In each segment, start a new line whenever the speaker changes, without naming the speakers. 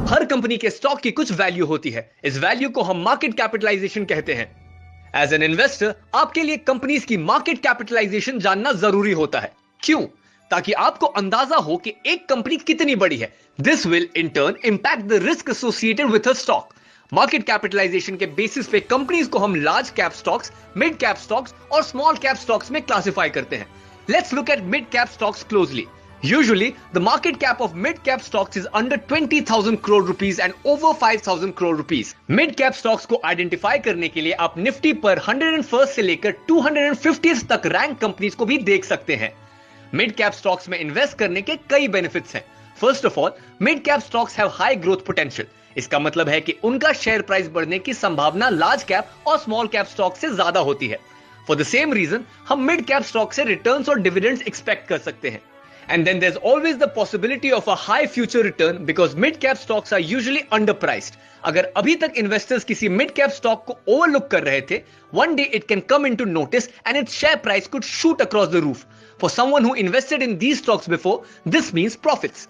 हर company के stock की कुछ वैल्यू होती है। इस वैल्यू को हम मार्केट कैपिटलाइजेशन कहते हैं। एज एन इन्वेस्टर आपके लिए कंपनीज की मार्केट कैपिटलाइजेशन जानना जरूरी होता है। क्यों? ताकि आपको अंदाजा हो कि एक कंपनी कितनी बड़ी है। This will in turn impact the risk associated with a stock. Market capitalization के बेसिस पे कंपनीज को हम large cap stocks, mid cap stocks और स्मॉल कैप स्टॉक्स में क्लासिफाई करते हैं। Let's look at mid cap stocks closely. Usually, the market cap of mid-cap stocks is under 20,000 crore rupees and over 5,000 crore rupees. Mid-cap stocks को identify करने के लिए आप Nifty पर 101 से लेकर 250 तक रैंक कंपनीज को भी देख सकते हैं। Mid-cap stocks में इन्वेस्ट करने के कई बेनिफिट्स हैं। First of all, mid-cap stocks have high growth potential. इसका मतलब है कि उनका शेयर प्राइस बढ़ने की संभावना लार्ज कैप और स्मॉल कैप स्टॉक से ज्यादा होती है। For the same reason, हम मिड-कैप स्टॉक से रिटर्न्स और डिविडेंड्स एक्सपेक्ट कर सकते हैं। And then there's always the possibility of a high future return because mid-cap stocks are usually underpriced. अगर अभी तक investors किसी mid-cap stock को overlook कर रहे थे, one day it can come into notice and its share price could shoot across the roof. For someone who invested in these stocks before, this means profits.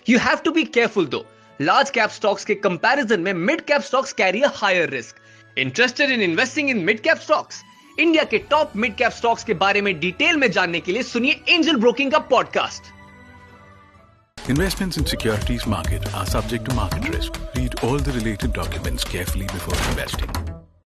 You have to be careful though. Large cap stocks के comparison में mid-cap stocks carry a higher risk. Interested in investing in mid-cap stocks? India के top mid cap stocks के बारे में detail में जानने के लिए सुनिए एंजल ब्रोकिंग का podcast.
Investments in securities market are subject to market risk. Read all the related documents carefully before investing.